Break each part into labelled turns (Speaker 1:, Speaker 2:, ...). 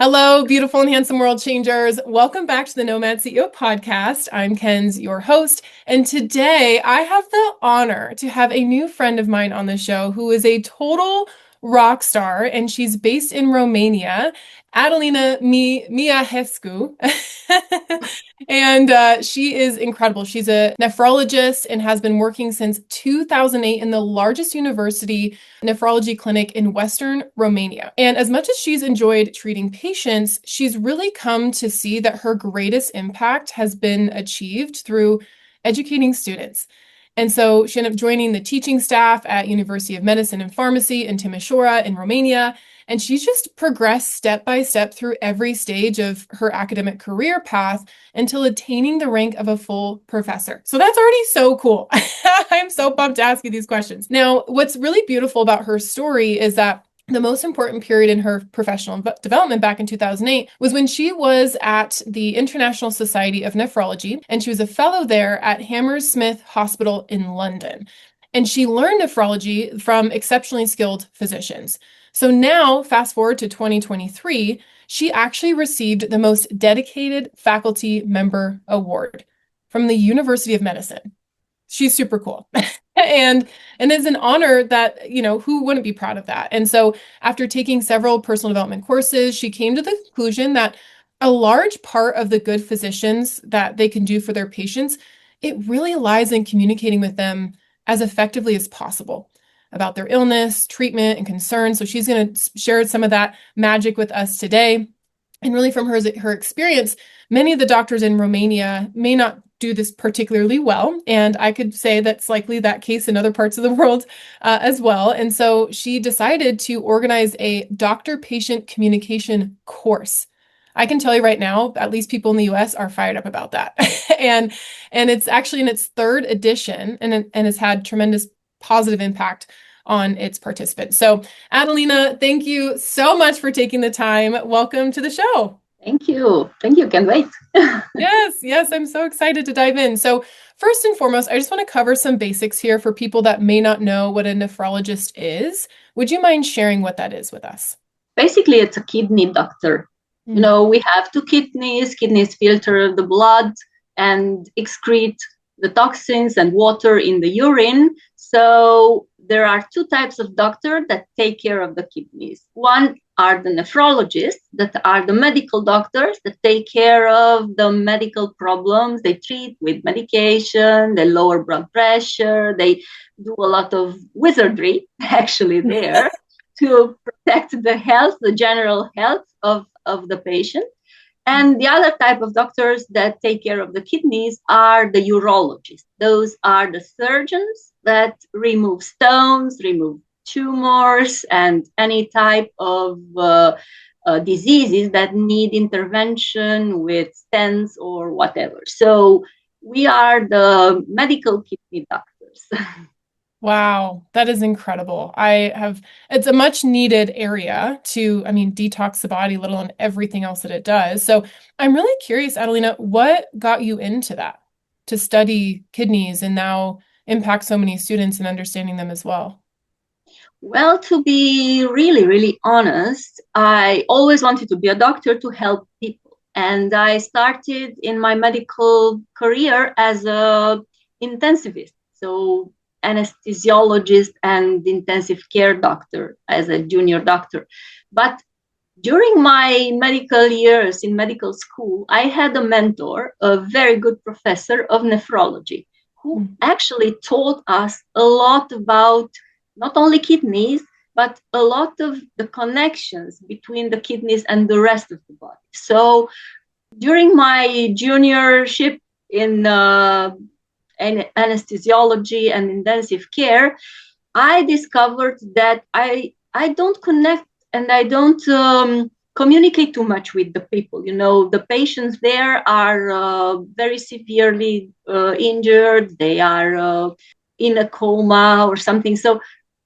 Speaker 1: Hello, beautiful and handsome world changers. Welcome back to the Nomad CEO Podcast. I'm Ken's your host, and today I have the honor to have a new friend of mine on the show who is a total rock star, and she's based in Romania, Adelina Mihaescu. And she is incredible. She's a nephrologist and has been working since 2008 in the largest university nephrology clinic in Western Romania. And as much as she's enjoyed treating patients, she's really come to see that her greatest impact has been achieved through educating students. And so she ended up joining the teaching staff at University of Medicine and Pharmacy in Timișoara in Romania. And she's just progressed step by step through every stage of her academic career path until attaining the rank of a full professor. So that's already so cool. I'm so pumped to ask you these questions. Now, what's really beautiful about her story is that the most important period in her professional development back in 2008 was when she was at the International Society of Nephrology, and she was a fellow there at Hammersmith Hospital in London. And she learned nephrology from exceptionally skilled physicians. So now, fast forward to 2023, she actually received the most dedicated faculty member award from the University of Medicine. She's super cool. And it's an honor that, who wouldn't be proud of that? And so after taking several personal development courses, she came to the conclusion that a large part of the good physicians that they can do for their patients, it really lies in communicating with them as effectively as possible about their illness, treatment, and concerns. So she's going to share some of that magic with us today. And really from her experience, many of the doctors in Romania may not do this particularly well. And I could say that's likely that case in other parts of the world as well. And so she decided to organize a doctor-patient communication course. I can tell you right now, at least people in the US are fired up about that. and it's actually in its third edition and has had tremendous positive impact on its participants. So Adelina, thank you so much for taking the time. Welcome to the show.
Speaker 2: Thank you. Can't wait.
Speaker 1: Yes, I'm so excited to dive in. So first and foremost, I just want to cover some basics here for people that may not know what a nephrologist is. Would you mind sharing what that is with us?
Speaker 2: Basically, it's a kidney doctor. We have two kidneys. Kidneys filter the blood and excrete the toxins and water in the urine. So there are two types of doctors that take care of the kidneys. One are the nephrologists, that are the medical doctors that take care of the medical problems. They treat with medication, they lower blood pressure, they do a lot of wizardry actually there to protect the general health of the patient. And the other type of doctors that take care of the kidneys are the urologists. Those are the surgeons that remove stones, remove tumors, and any type of diseases that need intervention with stents or whatever. So we are the medical kidney doctors.
Speaker 1: Wow, that is incredible. It's a much needed area to, detox the body, let alone everything else that it does. So I'm really curious, Adelina, what got you into that, to study kidneys and now impact so many students and understanding them as well?
Speaker 2: Well, to be really, really honest, I always wanted to be a doctor to help people. And I started in my medical career as an intensivist. So anesthesiologist and intensive care doctor as a junior doctor. But during my medical years in medical school, I had a mentor, a very good professor of nephrology, who actually taught us a lot about not only kidneys, but a lot of the connections between the kidneys and the rest of the body. So during my juniorship in anesthesiology and intensive care, I discovered that I don't connect and I don't communicate too much with the people. The patients there are very severely injured. They are in a coma or something. So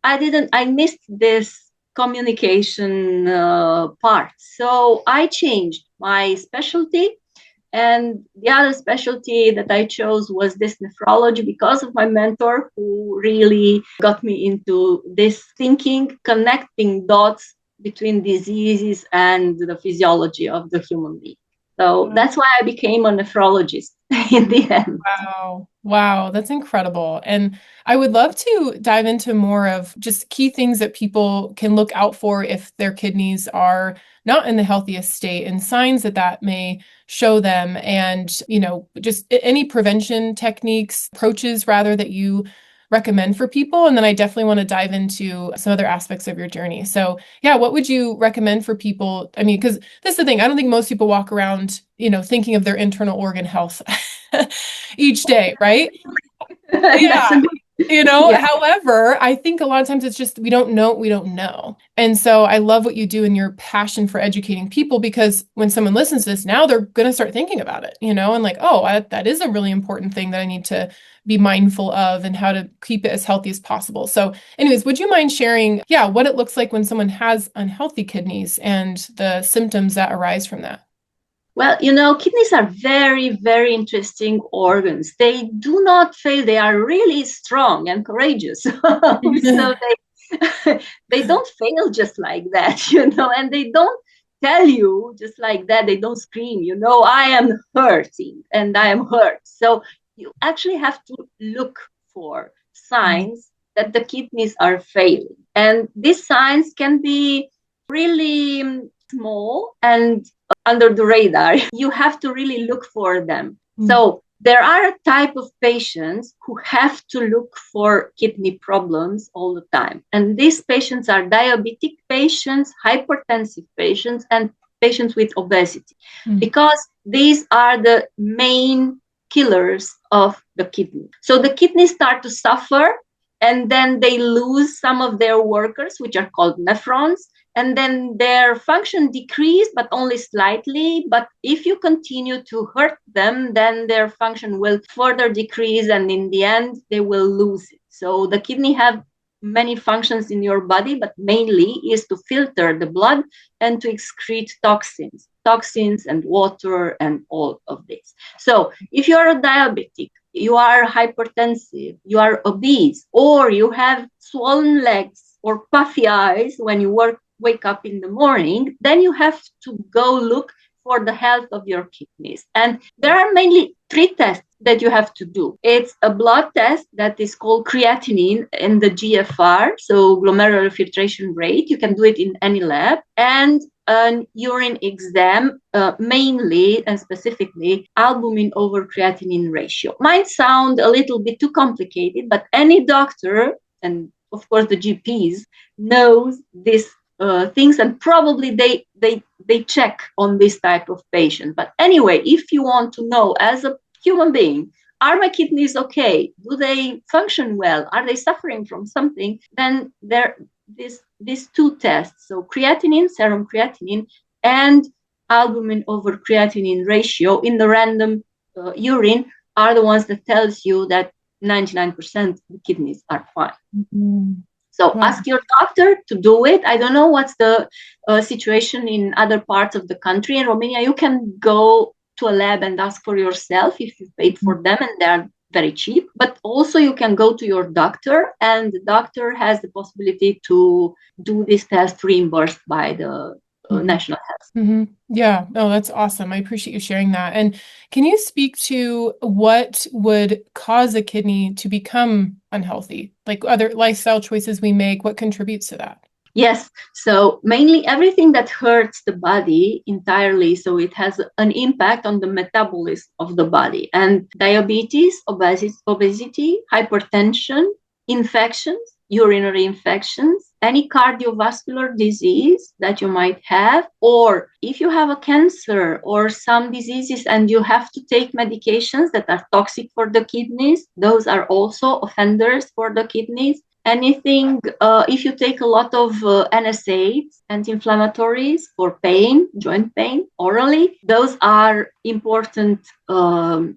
Speaker 2: I missed this communication part. So I changed my specialty. And the other specialty that I chose was this nephrology because of my mentor, who really got me into this thinking, connecting dots between diseases and the physiology of the human being. So that's why I became a nephrologist in the end.
Speaker 1: Wow. Wow. That's incredible. And I would love to dive into more of just key things that people can look out for if their kidneys are not in the healthiest state and signs that that may show them. And, just any prevention techniques, approaches rather, that you recommend for people. And then I definitely want to dive into some other aspects of your journey. So yeah, what would you recommend for people? I mean, because this is the thing, I don't think most people walk around, thinking of their internal organ health each day, right?
Speaker 2: That's
Speaker 1: Yeah.
Speaker 2: a good, yeah.
Speaker 1: However, I think a lot of times it's just we don't know what we don't know. And so I love what you do and your passion for educating people, because when someone listens to this now, they're going to start thinking about it, and like, oh, that is a really important thing that I need to be mindful of and how to keep it as healthy as possible. So anyways, would you mind sharing, what it looks like when someone has unhealthy kidneys and the symptoms that arise from that?
Speaker 2: Well, kidneys are very, very interesting organs. They do not fail. They are really strong and courageous. So they don't fail just like that, and they don't tell you just like that. They don't scream, I am hurting and I am hurt. So you actually have to look for signs that the kidneys are failing. And these signs can be really small and under the radar. You have to really look for them. So there are a type of patients who have to look for kidney problems all the time. And these patients are diabetic patients, hypertensive patients, and patients with obesity, because these are the main killers of the kidney. So the kidneys start to suffer, and then they lose some of their workers, which are called nephrons. And then their function decreased, but only slightly. But if you continue to hurt them, then their function will further decrease, and in the end, they will lose it. So the kidney have many functions in your body, but mainly is to filter the blood and to excrete toxins and water and all of this. So if you are a diabetic, you are hypertensive, you are obese, or you have swollen legs or puffy eyes when you wake up in the morning, then you have to go look for the health of your kidneys. And there are mainly 3 tests that you have to do. It's a blood test that is called creatinine and the GFR, so glomerular filtration rate. You can do it in any lab. And an urine exam, mainly and specifically albumin over creatinine ratio. Might sound a little bit too complicated, but any doctor, and of course the GPs, knows this things, and probably they check on this type of patient. But anyway, if you want to know as a human being, are my kidneys okay? Do they function well? Are they suffering from something? Then these 2 tests, so creatinine, serum creatinine, and albumin over creatinine ratio in the random urine, are the ones that tells you that 99% of the kidneys are fine. So ask your doctor to do it. I don't know what's the situation in other parts of the country. In Romania, you can go to a lab and ask for yourself if you paid for them, and they're very cheap. But also you can go to your doctor, and the doctor has the possibility to do this test reimbursed by the national health.
Speaker 1: Yeah, no, that's awesome. I appreciate you sharing that. And can you speak to what would cause a kidney to become unhealthy? Like other lifestyle choices we make, what contributes to that?
Speaker 2: Yes. So mainly everything that hurts the body entirely. So it has an impact on the metabolism of the body. And diabetes, obesity, hypertension, infections, urinary infections, any cardiovascular disease that you might have, or if you have a cancer or some diseases and you have to take medications that are toxic for the kidneys, those are also offenders for the kidneys. Anything, if you take a lot of NSAIDs, anti-inflammatories for pain, joint pain, orally, those are important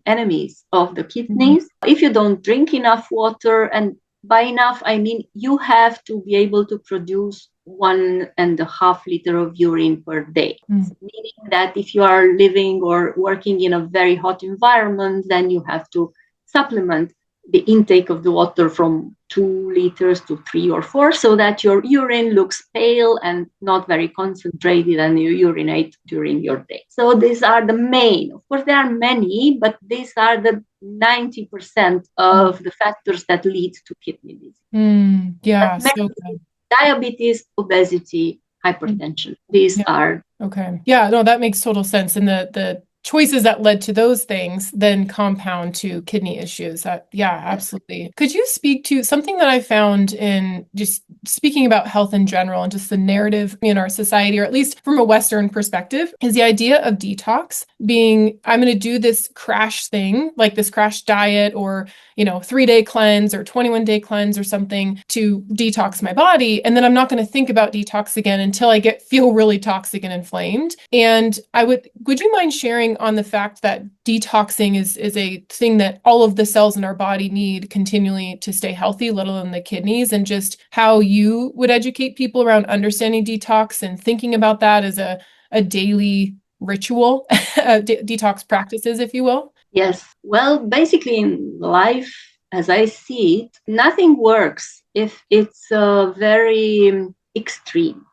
Speaker 2: enemies of the kidneys. If you don't drink enough water, and by enough, I mean you have to be able to produce 1.5 liters of urine per day. Meaning that if you are living or working in a very hot environment, then you have to supplement the intake of the water from 2 liters to 3 or 4, so that your urine looks pale and not very concentrated and you urinate during your day. So these are the main. Of course, there are many, but these are the 90% of the factors that lead to kidney disease.
Speaker 1: Yeah, so good.
Speaker 2: Diabetes, obesity, hypertension. These are.
Speaker 1: Okay. Yeah, no, that makes total sense. And the choices that led to those things then compound to kidney issues. Yeah, absolutely. Could you speak to something that I found in just speaking about health in general and just the narrative in our society, or at least from a Western perspective, is the idea of detox being, I'm going to do this crash thing, like this crash diet or 3-day cleanse or 21-day cleanse or something to detox my body. And then I'm not going to think about detox again until I feel really toxic and inflamed. And would you mind sharing on the fact that detoxing is a thing that all of the cells in our body need continually to stay healthy, let alone the kidneys, and just how you would educate people around understanding detox and thinking about that as a daily ritual, detox practices, if you will?
Speaker 2: Yes. Well, basically in life, as I see it, nothing works if it's very extreme.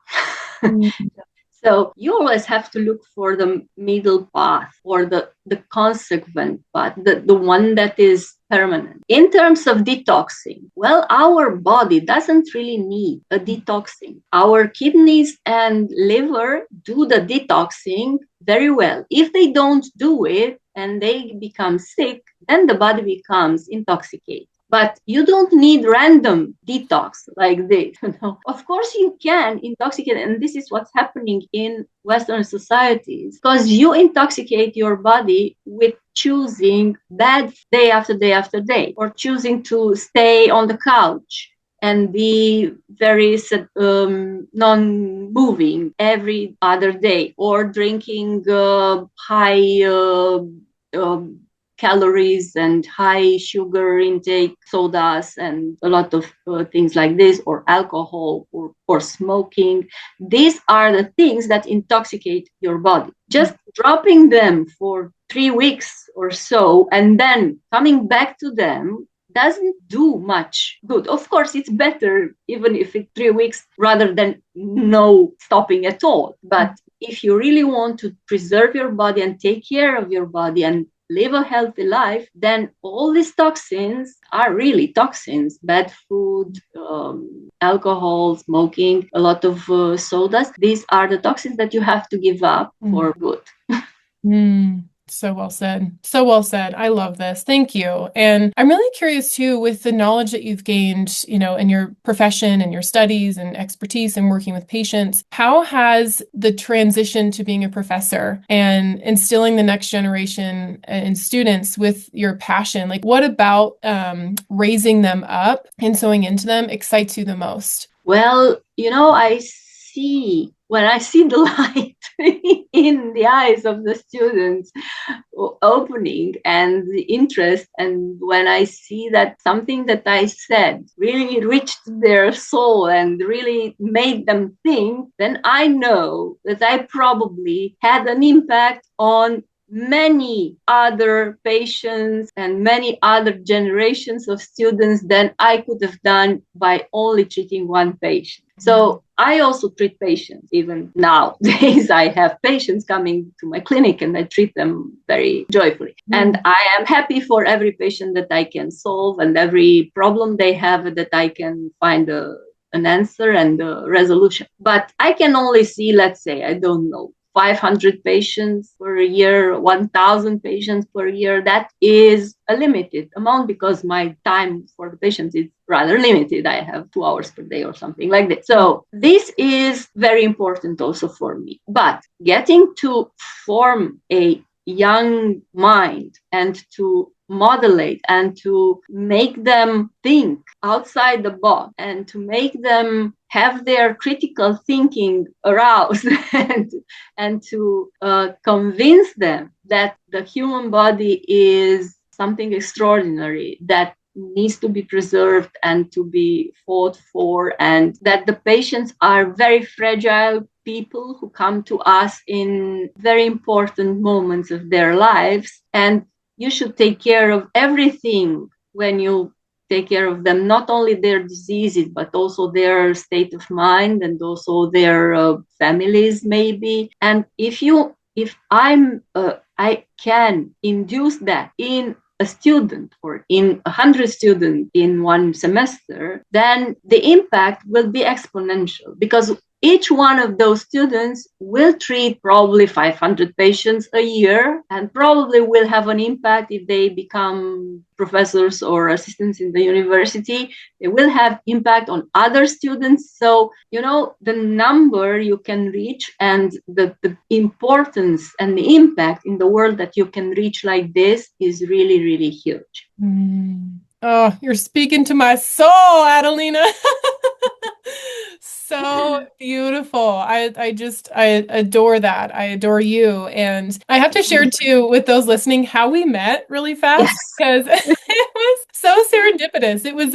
Speaker 2: So you always have to look for the middle path or the consequent path, the one that is permanent. In terms of detoxing, well, our body doesn't really need a detoxing. Our kidneys and liver do the detoxing very well. If they don't do it and they become sick, then the body becomes intoxicated. But you don't need random detox like this. Of course, you can intoxicate, and this is what's happening in Western societies, because you intoxicate your body with choosing bad day after day after day, or choosing to stay on the couch and be very non-moving every other day, or drinking high calories and high sugar intake sodas and a lot of things like this, or alcohol or smoking. These are the things that intoxicate your body. Just dropping them for 3 weeks or so and then coming back to them doesn't do much good. Of course, it's better even if it's 3 weeks rather than no stopping at all. But if you really want to preserve your body and take care of your body and live a healthy life, then all these toxins are really toxins. Bad food, alcohol, smoking, a lot of sodas. These are the toxins that you have to give up for good.
Speaker 1: So well said. So well said. I love this. Thank you. And I'm really curious too, with the knowledge that you've gained, in your profession and your studies and expertise and working with patients, how has the transition to being a professor and instilling the next generation in students with your passion, like what about raising them up and sewing into them excites you the most?
Speaker 2: Well, when I see the light in the eyes of the students opening and the interest, and when I see that something that I said really reached their soul and really made them think, then I know that I probably had an impact on many other patients and many other generations of students than I could have done by only treating one patient. So I also treat patients. Even nowadays, I have patients coming to my clinic and I treat them very joyfully. And I am happy for every patient that I can solve and every problem they have that I can find an answer and a resolution. But I can only see, let's say, I don't know, 500 patients per year, 1,000 patients per year. That is a limited amount because my time for the patients is rather limited. I have 2 hours per day or something like that. So this is very important also for me. But getting to form a young mind and to modulate and to make them think outside the box and to make them have their critical thinking aroused and to convince them that the human body is something extraordinary that needs to be preserved and to be fought for, and that the patients are very fragile people who come to us in very important moments of their lives, and you should take care of everything when you take care of them, not only their diseases, but also their state of mind and also their families maybe. And if I can induce that in a student or in 100 students in one semester, then the impact will be exponential, because each one of those students will treat probably 500 patients a year, and probably will have an impact if they become professors or assistants in the university. They will have impact on other students. So, the number you can reach and the importance and the impact in the world that you can reach like this is really, really huge.
Speaker 1: Oh, you're speaking to my soul, Adelina. So beautiful. I adore that. I adore you. And I have to share too with those listening how we met really fast, because it was so serendipitous. It was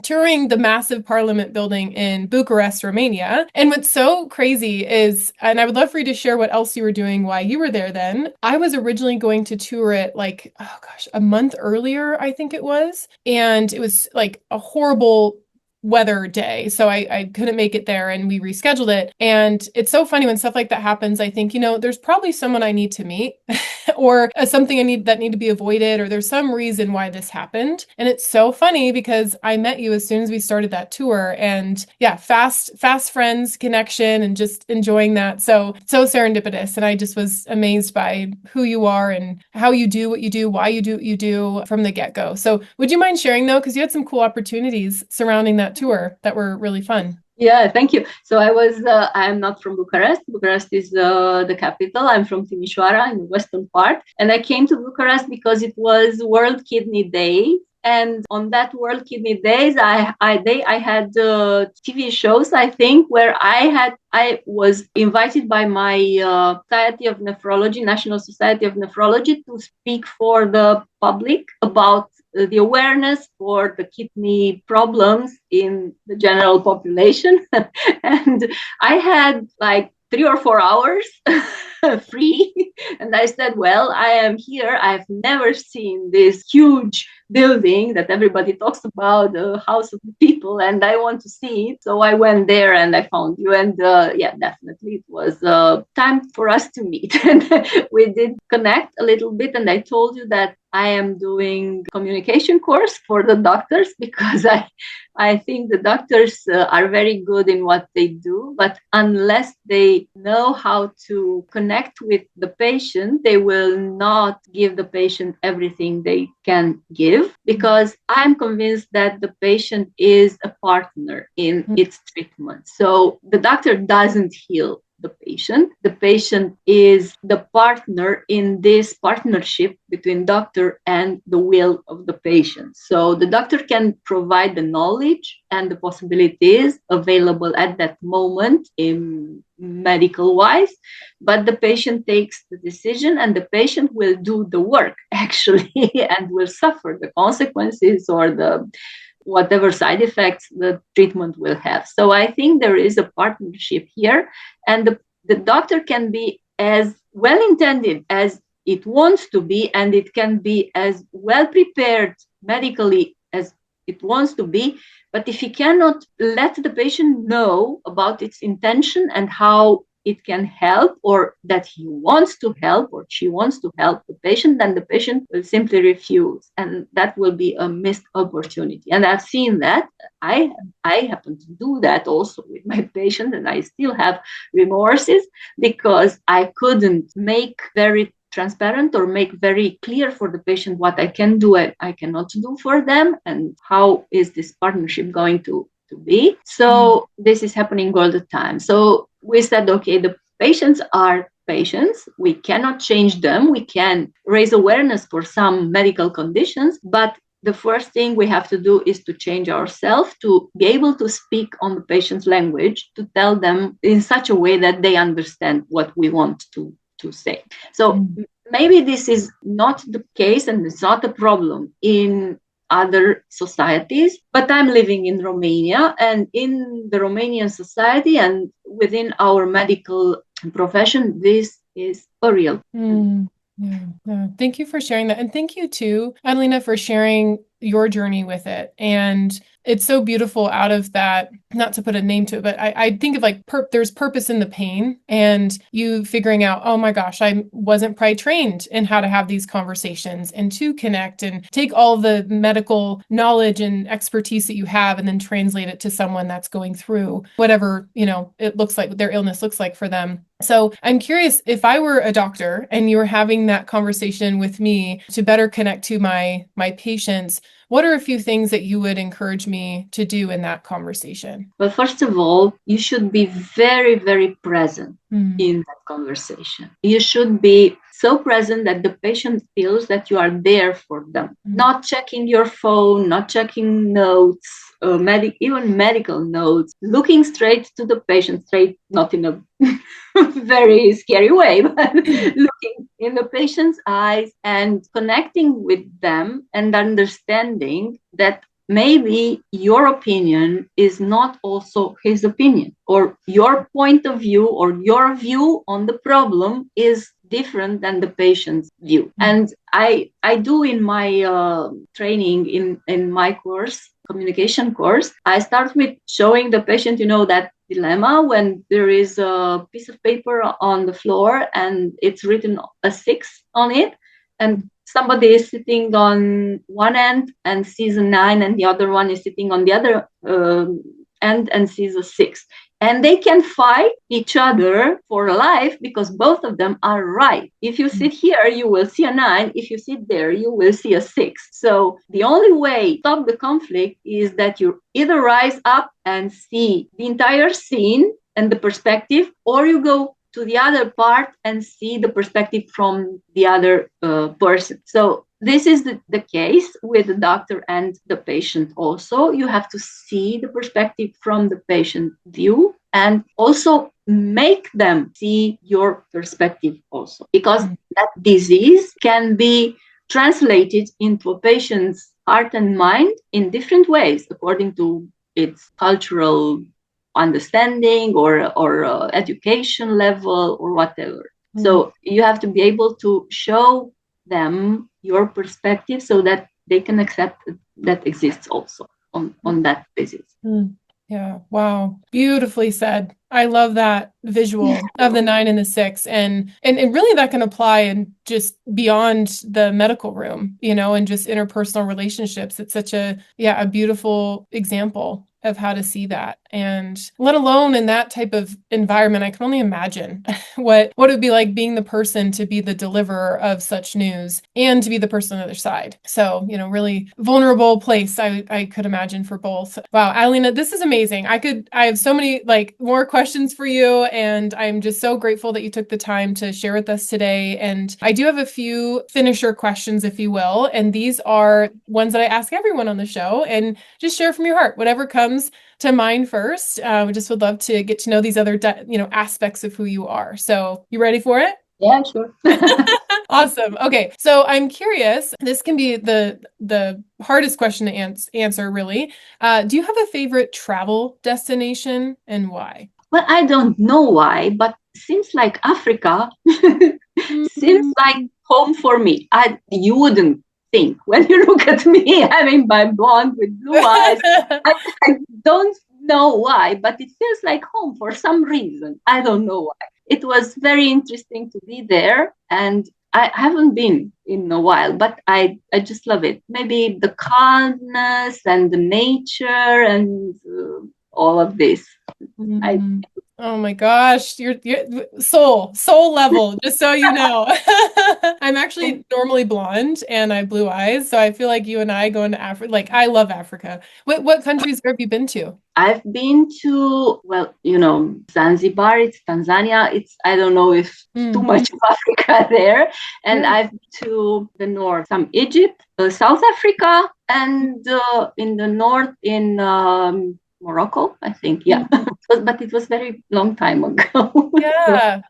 Speaker 1: touring the massive parliament building in Bucharest, Romania. And what's so crazy is, and I would love for you to share what else you were doing while you were there then. I was originally going to tour it like, oh gosh, a month earlier, I think it was. And it was like a horrible weather day. So I couldn't make it there, and we rescheduled it. And it's so funny when stuff like that happens. I think, there's probably someone I need to meet or something that need to be avoided, or there's some reason why this happened. And it's so funny because I met you as soon as we started that tour, and yeah, fast friends connection and just enjoying that. So serendipitous. And I just was amazed by who you are and how you do what you do, why you do what you do from the get-go. So would you mind sharing though? Because you had some cool opportunities surrounding that tour that were really fun.
Speaker 2: Yeah, thank you. So I'm not from Bucharest. Bucharest is the capital. I'm from Timișoara in the western part. And I came to Bucharest because it was World Kidney Day. And on that World Kidney Days, I had TV shows, I think, where I was invited by my Society of Nephrology, National Society of Nephrology, to speak for the public about the awareness for the kidney problems in the general population. And I had like 3 or 4 hours free. And I said, well, I am here. I've never seen this huge building that everybody talks about, the House of the People, and I want to see it. So I went there and I found you. And yeah, definitely it was time for us to meet. And we did connect a little bit. And I told you that I am doing communication course for the doctors, because I think the doctors are very good in what they do, but unless they know how to connect with the patient, they will not give the patient everything they can give, because I'm convinced that the patient is a partner in its treatment. So the doctor doesn't heal the patient. The patient is the partner in this partnership between doctor and the will of the patient. So the doctor can provide the knowledge and the possibilities available at that moment in medical wise, but the patient takes the decision, and the patient will do the work actually and will suffer the consequences or the whatever side effects the treatment will have. So I think there is a partnership here, and the doctor can be as well intended as it wants to be, and it can be as well prepared medically as it wants to be. But if he cannot let the patient know about its intention and how it can help, or that he wants to help or she wants to help the patient, then the patient will simply refuse, and that will be a missed opportunity. And I've seen that. I happen to do that also with my patient, and I still have remorses because I couldn't make very transparent or make very clear for the patient what I can do and I cannot do for them, and how is this partnership going to be. So this is happening all the time. So we said, okay, the patients are patients. We cannot change them. We can raise awareness for some medical conditions, but the first thing we have to do is to change ourselves, to be able to speak on the patient's language, to tell them in such a way that they understand what we want to say. So maybe this is not the case, and it's not a problem in other societies, but I'm living in Romania, and in the Romanian society and within our medical profession, this is a real.
Speaker 1: Yeah. Thank you for sharing that. And thank you too, Adelina, for sharing your journey with it. And it's so beautiful out of that, not to put a name to it, but I think of like there's purpose in the pain, and you figuring out, oh my gosh, I wasn't probably trained in how to have these conversations and to connect and take all the medical knowledge and expertise that you have and then translate it to someone that's going through whatever, it looks like their illness looks like for them. So I'm curious, if I were a doctor and you were having that conversation with me to better connect to my patients, what are a few things that you would encourage me to do in that conversation?
Speaker 2: Well, first of all, you should be very, very present in that conversation. You should be so present that the patient feels that you are there for them, not checking your phone, not checking notes, even medical notes, looking straight to the patient, not in a very scary way, but looking in the patient's eyes and connecting with them and understanding that maybe your opinion is not also his opinion, or your point of view or your view on the problem is different than the patient's view. And I do in my training in my course, communication course, I start with showing the patient, that dilemma when there is a piece of paper on the floor and it's written a 6 on it, and somebody is sitting on one end and sees a 9, and the other one is sitting on the other end and sees a 6. And they can fight each other for life because both of them are right. If you sit here, you will see a 9. If you sit there, you will see a 6. So the only way to stop the conflict is that you either rise up and see the entire scene and the perspective, or you go to the other part and see the perspective from the other person. So this is the case with the doctor and the patient also. You have to see the perspective from the patient view and also make them see your perspective also, because that disease can be translated into a patient's heart and mind in different ways according to its cultural understanding or education level or whatever. So you have to be able to show them your perspective so that they can accept that exists also on that basis.
Speaker 1: Yeah. Wow. Beautifully said. I love that visual of the 9 and the 6. And really that can apply in just beyond the medical room, and just interpersonal relationships. It's such a beautiful example of how to see that. And let alone in that type of environment, I can only imagine what it would be like being the person to be the deliverer of such news and to be the person on the other side. So, really vulnerable place I could imagine for both. Wow, Adelina, this is amazing. I have so many more questions for you, and I'm just so grateful that you took the time to share with us today. And I do have a few finisher questions, if you will, and these are ones that I ask everyone on the show, and just share from your heart, whatever comes to mind first. We just would love to get to know these other, aspects of who you are. So you ready for it?
Speaker 2: Yeah, sure.
Speaker 1: Awesome. Okay. So I'm curious, this can be the hardest question to answer, really. Do you have a favorite travel destination and why?
Speaker 2: Well, I don't know why, but seems like Africa seems like home for me. You wouldn't think when you look at me, having my blonde with blue eyes. I don't know why, but it feels like home for some reason. I don't know why. It was very interesting to be there, and I haven't been in a while, but I just love it. Maybe the calmness and the nature and all of this.
Speaker 1: Oh my gosh, you're soul level, just so you know. I'm actually normally blonde and I have blue eyes, so I feel like you and I going to Africa, I love Africa. What countries have you been to?
Speaker 2: I've been to, Zanzibar, it's Tanzania. I don't know if too much of Africa there. And I've been to the north, some Egypt, South Africa, and in the north in Morocco, I think. Yeah. But it was very long time ago.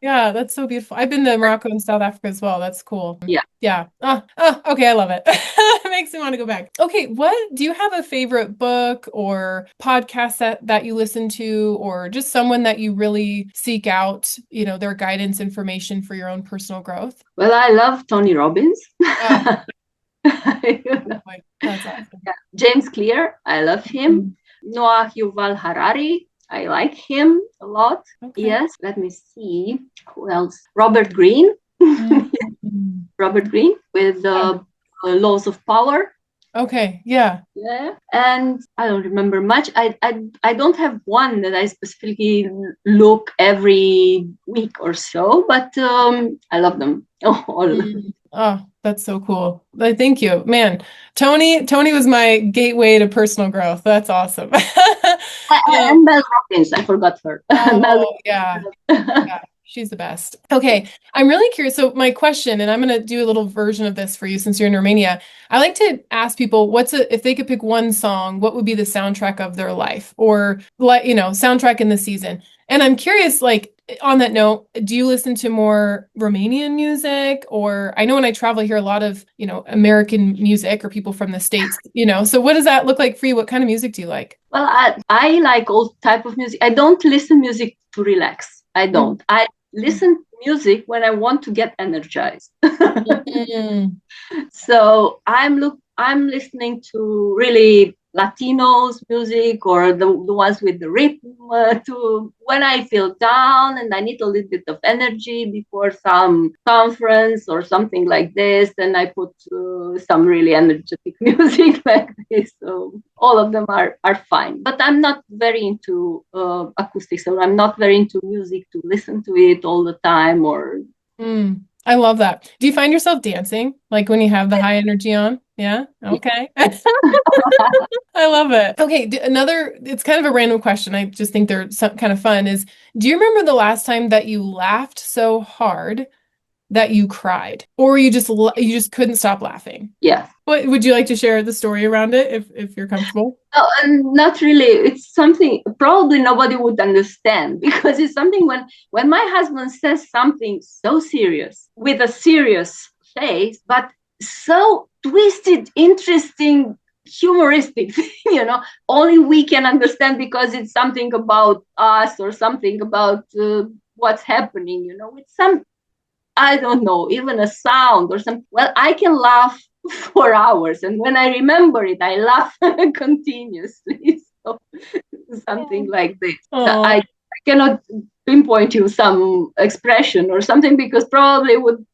Speaker 1: Yeah, that's so beautiful. I've been to Morocco and South Africa as well. That's cool.
Speaker 2: Yeah.
Speaker 1: Okay, I love it. It makes me want to go back. Okay, do you have a favorite book or podcast that you listen to, or just someone that you really seek out, their guidance, information for your own personal growth?
Speaker 2: Well, I love Tony Robbins. You know?
Speaker 1: That's awesome.
Speaker 2: Yeah. James Clear, I love him. Noah Yuval Harari, I like him a lot.
Speaker 1: Okay.
Speaker 2: Yes, let me see. Who else? Robert Greene.
Speaker 1: Mm-hmm.
Speaker 2: Robert Greene with the Laws of Power.
Speaker 1: Okay, yeah.
Speaker 2: Yeah, and I don't remember much. I don't have one that I specifically look every week or so, but I love them all.
Speaker 1: Oh, that's so cool. Thank you. Man, Tony was my gateway to personal growth. That's awesome.
Speaker 2: And Mel Robbins, I forgot her.
Speaker 1: Oh, yeah. Yeah, she's the best. Okay, I'm really curious. So my question, and I'm going to do a little version of this for you since you're in Romania. I like to ask people if they could pick one song, what would be the soundtrack of their life or soundtrack in the season? And I'm curious, like on that note, do you listen to more Romanian music? Or I know when I travel, I hear a lot of, American music or people from the States, so what does that look like for you? What kind of music do you like?
Speaker 2: Well, I like all type of music. I don't listen music to relax. I don't. I listen to music when I want to get energized. So I'm listening to really Latinos music or the ones with the rhythm to when I feel down and I need a little bit of energy before some conference or something like this. Then I put some really energetic music like this. So all of them are fine. But I'm not very into acoustics, or I'm not very into music to listen to it all the time or.
Speaker 1: I love that. Do you find yourself dancing like when you have the high energy on? Yeah. Okay. I love it. Okay. It's kind of a random question. I just think they're kind of fun do you remember the last time that you laughed so hard that you cried or you just couldn't stop laughing?
Speaker 2: Yes.
Speaker 1: What would you like to share the story around it if you're comfortable?
Speaker 2: Oh, not really. It's something probably nobody would understand because it's something when my husband says something so serious with a serious face, but so twisted, interesting, humoristic, only we can understand because it's something about us or something about what's happening, with some, I don't know, even a sound or something. Well, I can laugh for hours, and when I remember it, I laugh continuously. So something like this. I cannot pinpoint you some expression or something because probably would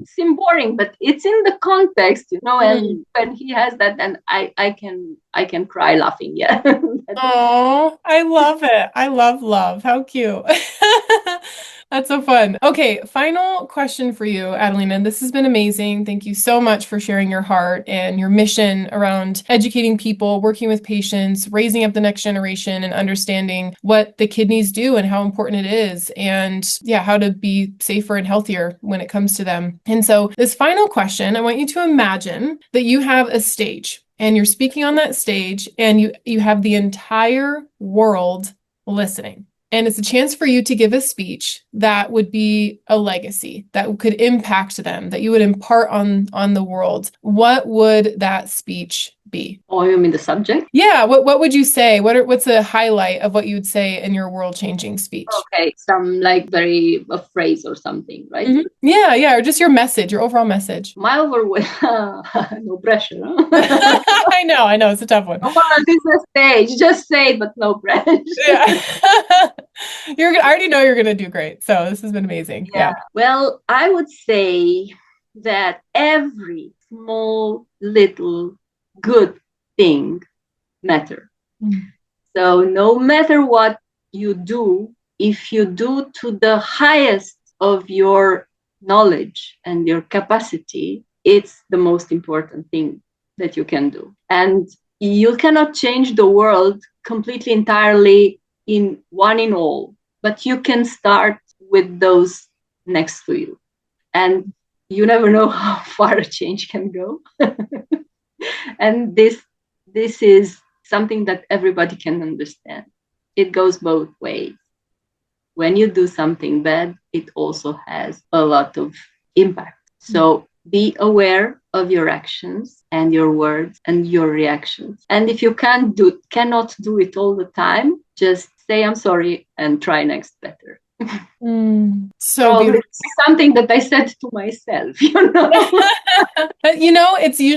Speaker 2: seem boring, but it's in the context, and when he has that, then I can cry laughing. Yeah.
Speaker 1: Oh, I love it. I love. How cute. That's so fun. Okay, final question for you, Adelina. This has been amazing. Thank you so much for sharing your heart and your mission around educating people, working with patients, raising up the next generation, and understanding what the kidneys do and how important it is, and how to be safer and healthier when it comes to them. And so, this final question, I want you to imagine that you have a stage and you're speaking on that stage and you have the entire world listening. And it's a chance for you to give a speech that would be a legacy that could impact them, that you would impart on the world. What would that speech be?
Speaker 2: Oh, you mean the subject?
Speaker 1: Yeah. What would you say? What's the highlight of what you would say in your world-changing speech?
Speaker 2: Okay, some like a phrase or something, right?
Speaker 1: Mm-hmm. Yeah, or just your message, your overall message.
Speaker 2: My overall, no pressure. Huh?
Speaker 1: I know, it's a tough one.
Speaker 2: This is a stage, just say it, but no pressure.
Speaker 1: Yeah. I already know you're gonna do great. So this has been amazing. Yeah.
Speaker 2: Well, I would say that every small little good thing matter. So no matter what you do, if you do to the highest of your knowledge and your capacity, it's the most important thing that you can do. And you cannot change the world completely, entirely in all, but you can start with those next to you. And you never know how far a change can go. And this is something that everybody can understand. It goes both ways. When you do something bad, it also has a lot of impact. So be aware of your actions and your words and your reactions. And if you cannot do it all the time, just say I'm sorry and try next better.
Speaker 1: So
Speaker 2: Probably
Speaker 1: beautiful.
Speaker 2: something that I said to myself, you know.
Speaker 1: But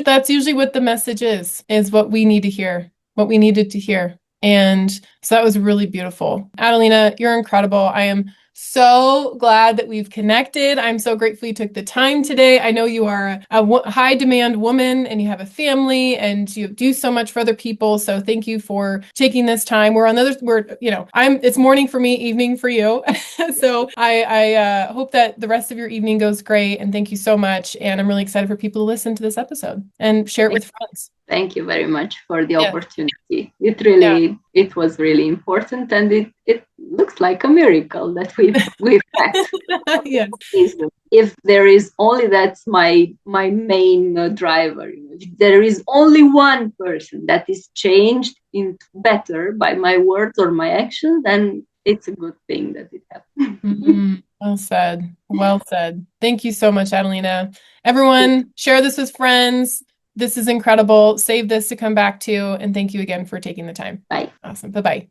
Speaker 1: that's usually what the message is what we need to hear, what we needed to hear. And so that was really beautiful. Adelina, you're incredible. I am so glad that we've connected. I'm so grateful you took the time today. I know you are a high demand woman and you have a family and you do so much for other people. So thank you for taking this time. It's morning for me, evening for you. So I hope that the rest of your evening goes great. And thank you so much. And I'm really excited for people to listen to this episode and share it with friends.
Speaker 2: Thank you very much for the
Speaker 1: Yeah.
Speaker 2: opportunity. It was really important, and it looks like a miracle that we've met.
Speaker 1: Yes.
Speaker 2: If there is only that's my main driver. If there is only one person that is changed into better by my words or my actions, then it's a good thing that it happened.
Speaker 1: Mm-hmm. Well said. Well said. Thank you so much, Adelina. Everyone, share this with friends. This is incredible. Save this to come back to. And thank you again for taking the time.
Speaker 2: Bye.
Speaker 1: Awesome. Bye-bye.